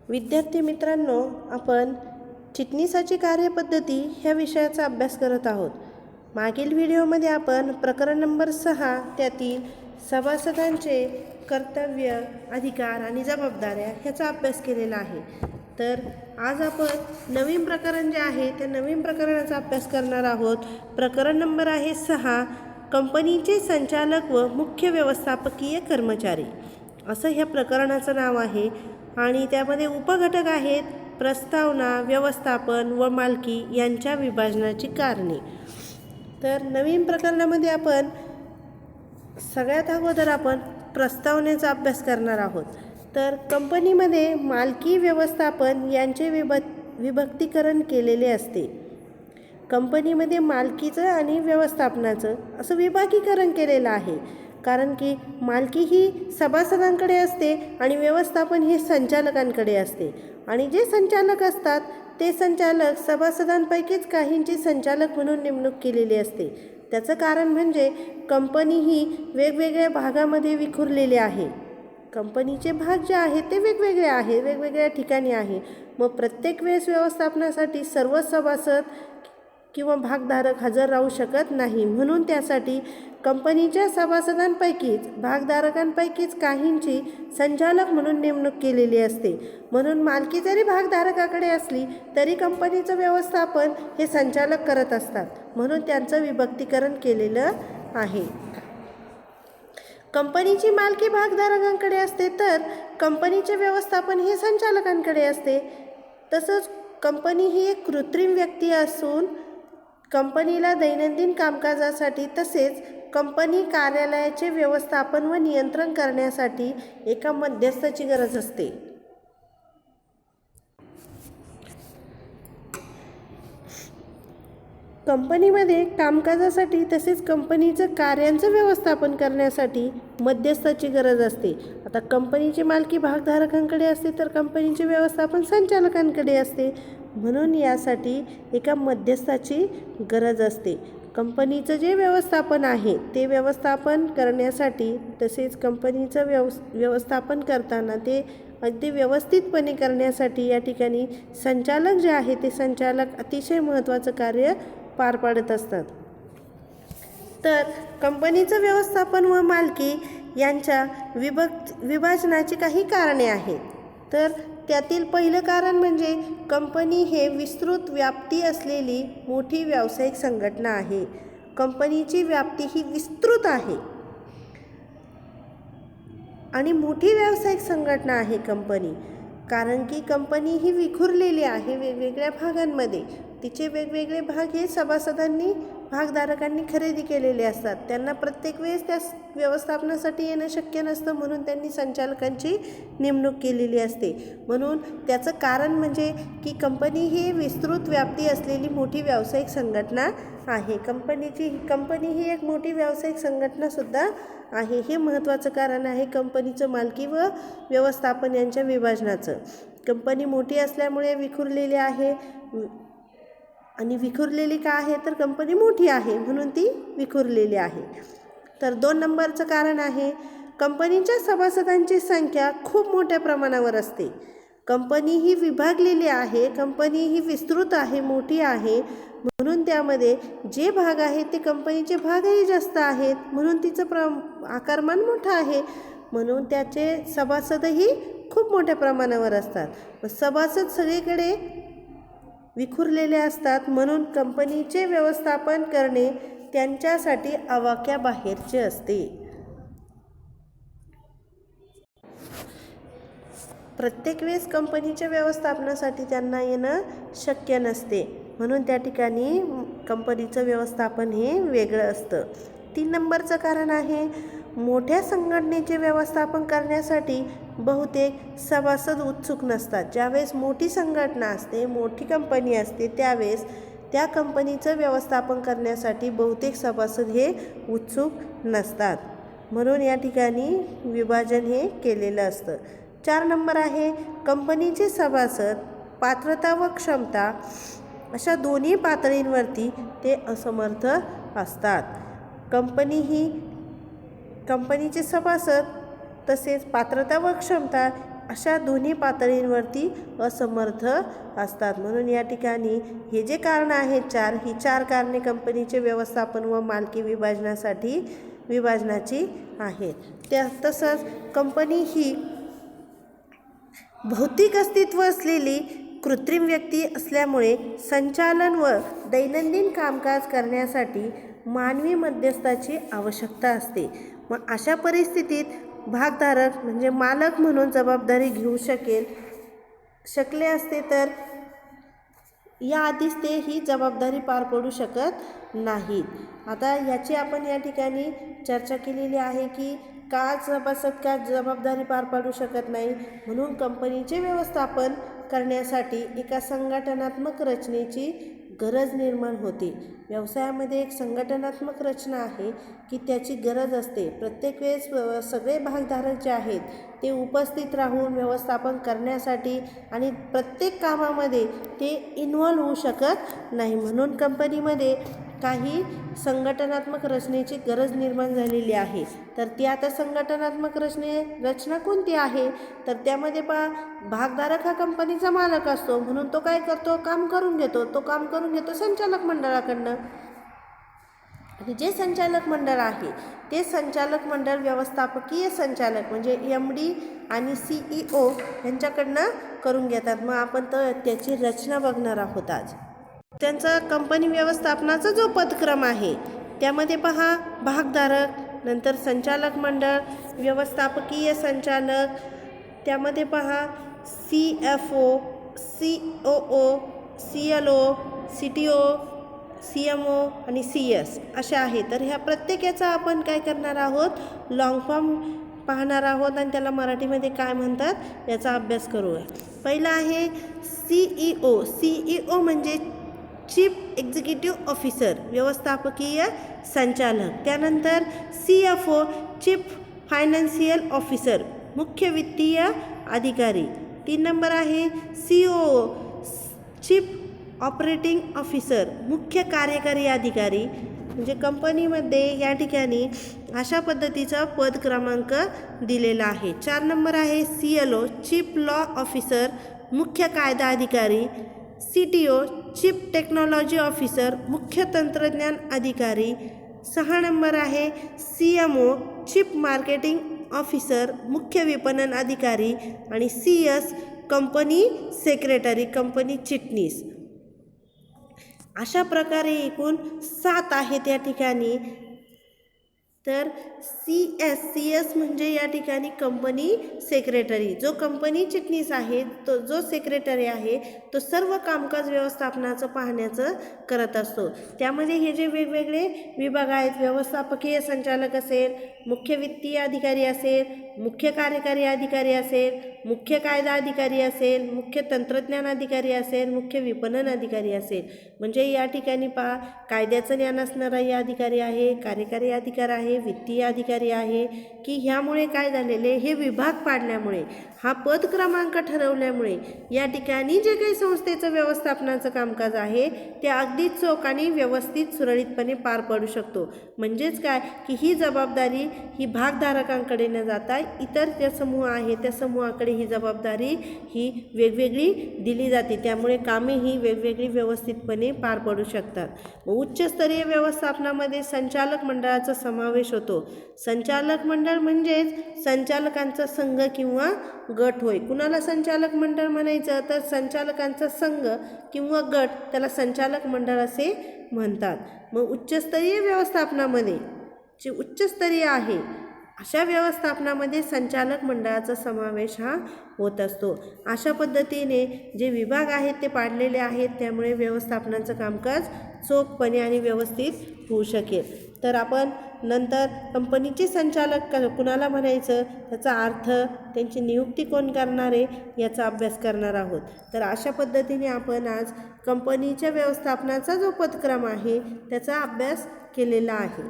विद्यार्थी मित्रांनो, आपण चिटणीसाची कार्यपद्धती ह्या विषयाचा अभ्यास करत आहोत। मागील व्हिडिओमध्ये आपण प्रकरण नंबर 6 त्यातील सभासदांचे कर्तव्य, अधिकार आणि जबाबदाऱ्या ह्याचा अभ्यास केलेला आहे। तर आज आपण नवीन प्रकरण जे आहे त्या नवीन प्रकरणाचा अभ्यास करणार आहोत। प्रकरण नंबर आहे 6, कंपनीचे संचालक व मुख्य व्यवस्थापकीय कर्मचारी असं ह्या प्रकरणाचं नाव आहे। आणि त्यामध्ये उपघटक आहेत प्रस्तावना, व्यवस्थापन व मालकी यांच्या विभाजनाची कारणे। तर नवीन प्रकरणामध्ये आपण सगळ्यात अगोदर आपण प्रस्तावनेचा अभ्यास करणार आहोत। तर कंपनीमध्ये मालकी, व्यवस्थापन यांचे विभक्तीकरण केलेले असते। कंपनीमध्ये मालकीचं आणि व्यवस्थापनाचं असं विभागीकरण केलेलं आहे, कारण की मालकी ही सभासदांकडे असते आणि व्यवस्थापन हे संचालकांकडे असते। आणि जे संचालक असतात ते संचालक सभासदांपैकीच काहींची संचालक म्हणून नेमणूक केलेली असते। त्याचं कारण म्हणजे कंपनी ही वेगवेगळ्या भागामध्ये विखुरलेली आहे। कंपनीचे भाग जे आहेत ते वेगवेगळे आहेत, वेगवेगळ्या ठिकाणी आहे। मग प्रत्येक वेळेस व्यवस्थापनासाठी सर्व सभासद किंवा भागधारक हजर राहू शकत नाही, म्हणून त्यासाठी कंपनीच्या सभासदांपैकीच भागधारकांपैकीच काहींची संचालक म्हणून नेमणूक केलेली असते। म्हणून मालकी जरी भागधारकाकडे असली तरी कंपनीचं व्यवस्थापन हे संचालक करत असतात, म्हणून त्यांचं विभक्तीकरण केलेलं आहे। कंपनीची मालकी भागधारकांकडे असते तर कंपनीचे व्यवस्थापन हे संचालकांकडे असते। तसंच कंपनी ही एक कृत्रिम व्यक्ती असून कंपनीला दैनंदिन कामकाजासाठी तसेच कंपनी कार्यालयाचे व्यवस्थापन व नियंत्रण करण्यासाठी एका मध्यस्थाची गरज असते। कंपनीमध्ये कामकाजासाठी तसेच कंपनीचं कार्यांचं व्यवस्थापन करण्यासाठी मध्यस्थाची गरज असते। आता कंपनीची मालकी भागधारकांकडे असते तर कंपनीचे व्यवस्थापन संचालकांकडे असते, म्हणून यासाठी एका मध्यस्थाची गरज असते। कंपनीचं जे व्यवस्थापन आहे ते व्यवस्थापन करण्यासाठी तसेच कंपनीचं व्यवस्थापन करताना ते अगदी व्यवस्थितपणे करण्यासाठी या ठिकाणी संचालक जे आहे ते संचालक अतिशय महत्त्वाचं कार्य पार पाडत असतात। तर कंपनीचं व्यवस्थापन व मालकी यांच्या विभाजनाची काही कारणे आहेत। तर त्यातील पहिलं कारण म्हणजे कंपनी हे विस्तृत व्याप्ती असलेली मोठी व्यावसायिक संघटना आहे। कंपनीची व्याप्ती ही विस्तृत आहे आणि मोठी व्यावसायिक संघटना आहे कंपनी, कारण की कंपनी ही विखुरलेली आहे वेगवेगळ्या भागांमध्ये। तिचे वेगवेगळे भाग हे सभासदांनी भागधारकांनी खरेदी केलेले असतात। त्यांना प्रत्येक वेळेस त्या व्यवस्थापनासाठी येणं शक्य नसतं, म्हणून त्यांनी संचालकांची नेमणूक केलेली असते। म्हणून त्याचं कारण म्हणजे की कंपनी ही विस्तृत व्याप्ती असलेली मोठी व्यावसायिक संघटना आहे। कंपनी ही एक मोठी व्यावसायिक संघटनासुद्धा आहे, हे महत्त्वाचं कारण आहे कंपनीचं मालकी व व्यवस्थापन यांच्या विभाजनाचं। कंपनी मोठी असल्यामुळे विखुरलेली आहे, आणि विखुरलेली का आहे तर कंपनी मोठी आहे म्हणून ती विखुरलेली आहे। तर 2 नंबरचं कारण आहे कंपनीच्या सभासदांची संख्या खूप मोठ्या प्रमाणावर असते। कंपनी ही विभागलेली आहे, कंपनी ही विस्तृत आहे, मोठी आहे, म्हणून त्यामध्ये जे भाग आहेत ते कंपनीचे भागही जास्त आहेत, म्हणून तिचं आकारमान मोठं आहे, म्हणून त्याचे सभासदही खूप मोठ्या प्रमाणावर असतात। सभासद सगळीकडे विखुरलेले असतात, म्हणून कंपनीचे व्यवस्थापन करणे त्यांच्यासाठी आवाक्याबाहेरचे असते। प्रत्येक वेळेस कंपनीच्या व्यवस्थापनासाठी त्यांना येणं शक्य नसते, म्हणून त्या ठिकाणी कंपनीचं व्यवस्थापन हे वेगळं असतं। 3 नंबरचं कारण आहे मोठ्या संघटनेचे व्यवस्थापन करण्यासाठी बहुतेक सभासद उत्सुक नसतात। ज्यावेळेस मोठी संघटना असते, मोठी कंपनी असते, त्यावेळेस त्या कंपनीचं व्यवस्थापन करण्यासाठी बहुतेक सभासद हे उत्सुक नसतात, म्हणून या ठिकाणी विभाजन हे केलेलं असतं। 4 नंबर आहे कंपनीचे सभासद पात्रता व क्षमता अशा दोन्ही पातळींवरती ते असमर्थ असतात। कंपनीचे सभासद तसेच पात्रता व क्षमता अशा दोन्ही पातळींवरती असमर्थ असतात. म्हणून या ठिकाणी हे जे कारणं आहेत ही 4 कारणे कंपनीचे व्यवस्थापन व मालकी विभाजनाची आहेत. तसंच कंपनी ही भौतिक अस्तित्व असलेली कृत्रिम व्यक्ती असल्यामुळे संचालन व दैनंदिन कामकाज करण्यासाठी मानवी मध्यस्थाची आवश्यकता असते. मग अशा परिस्थितीत भागधारक म्हणजे मालक म्हणून जबाबदारी घेऊ शकले असते, तर याआधीच ते ही जबाबदारी पार पडू शकत नाहीत. आता याची आपण या ठिकाणी चर्चा केलेली आहे की का जबाबदारी पार पाडू शकत नाही. म्हणून कंपनीचे व्यवस्थापन करण्यासाठी एका संघटनात्मक रचनेची गरज निर्माण होते. व्यवसायामध्ये एक संघटनात्मक रचना आहे की त्याची गरज असते. प्रत्येक वेळेस सगळे भागधारक जे आहेत ते उपस्थित राहून व्यवस्थापन करण्यासाठी आणि प्रत्येक कामामध्ये ते इन्व्हॉल्व होऊ शकत नाही. म्हणून कंपनीमध्ये काही संघटनात्मक रचनेची गरज निर्माण झालेली आहे. तर ती आता संघटनात्मक रचना कोणती आहे, तर त्यामध्ये भागधारक हा कंपनीचा मालक असतो. म्हणून तो काय करतो, काम करून घेतो संचालक मंडळाकडनं. आणि जे संचालक मंडळ आहे ते संचालक मंडळ व्यवस्थापकीय संचालक म्हणजे MD आणि CEO यांच्याकडनं करून घेतात. मग आपण त्याची रचना बघणार आहोत आज. त्यांचा कंपनी व्यवस्थापनाचा जो पदक्रम आहे त्यामध्ये भागधारक, नंतर संचालक मंडळ, व्यवस्थापकीय संचालक, त्यामध्ये CFO, COO, CLO, CTO, CMO आणि CS अशा आहेत. तर ह्या प्रत्येकाचा आपण काय करणार आहोत, लॉंग फॉर्म पाहणार आहोत आणि त्याला मराठीमध्ये काय म्हणतात याचा अभ्यास करूया. पहिला आहे CEO म्हणजे चीफ एक्झिक्युटिव्ह ऑफिसर, व्यवस्थापकीय संचालक. त्यानंतर CFO चीफ फायनान्शियल ऑफिसर, मुख्य वित्तीय अधिकारी. 3 नंबर आहे COO चीफ ऑपरेटिंग ऑफिसर, मुख्य कार्यकारी अधिकारी. म्हणजे कंपनीमध्ये या ठिकाणी अशा पद्धतीचा पद क्रमांक दिलेला आहे. 4 नंबर आहे CLO चीफ लॉ ऑफिसर, मुख्य कायदा अधिकारी. CTO चीफ टेक्नॉलॉजी ऑफिसर, मुख्य तंत्रज्ञान अधिकारी. 6 नंबर आहे CMO चीफ मार्केटिंग ऑफिसर, मुख्य विपणन अधिकारी. आणि CS कंपनी सेक्रेटरी, कंपनी चिटणीस. अशा प्रकारे एकूण 7 आहेत या ठिकाणी. तर CS म्हणजे या ठिकाणी कंपनी सेक्रेटरी. जो कंपनी चिटणीस आहे, तो जो सेक्रेटरी आहे तो सर्व कामकाज व्यवस्थापनाचं पाहण्याचं करत असतो. त्यामध्ये हे जे वेगवेगळे विभाग आहेत, व्यवस्थापकीय संचालक असेल, मुख्य वित्तीय अधिकारी असेल, मुख्य कार्यकारी अधिकारी असेल, मुख्य कायदा अधिकारी असेल, मुख्य तंत्रज्ञान अधिकारी असेल, मुख्य विपणन अधिकारी असेल. म्हणजे या ठिकाणी कायद्याचं ज्ञान असणारा या अधिकारी आहे, कार्यकारी अधिकारी आहे, वित्तीय अधिकारी आहे. की ह्यामुळे काय झालेले, हे विभाग पाडल्यामुळे, हा पद क्रमांक ठरवल्यामुळे या ठिकाणी जे काही संस्थेचं व्यवस्थापनाचं कामकाज आहे ते अगदी चोख आणि व्यवस्थित सुरळीतपणे पार पडू शकतो. म्हणजेच काय की ही जबाबदारी ही भागधारकांकडे न जाता इतर जे समूह आहे त्या समूहाकडे ही जबाबदारी ही वेगवेगळी दिली जाते. त्यामुळे कामे ही वेगवेगळी व्यवस्थितपणे पार पडू शकतात. उच्चस्तरीय व्यवस्थापनामध्ये संचालक मंडळाचा समावेश होतो. संचालक मंडळ म्हणजेच संचालकांचा संघ किंवा गट होय. कुणाला संचालक मंडळ म्हणायचं, तर संचालकांचा संघ किंवा गट, त्याला संचालक मंडळ असे म्हणतात. मग उच्चस्तरीय व्यवस्थापनामध्ये जे उच्चस्तरीय आहे अशा व्यवस्थापनामध्ये संचालक मंडळाचा समावेश हा होत असतो. अशा पद्धतीने जे विभाग आहेत ते पाडलेले आहेत, त्यामुळे व्यवस्थापनाचं कामकाज चोखपणे आणि व्यवस्थित होऊ शकेल. तर आपण नंतर कंपनीचे संचालक कुणाला म्हणायचं, त्याचा अर्थ, त्यांची नियुक्ती कोण करणारे याचा अभ्यास करणार आहोत. तर अशा पद्धतीने आपण आज कंपनीच्या व्यवस्थापनाचा जो पदक्रम आहे त्याचा अभ्यास केलेला आहे.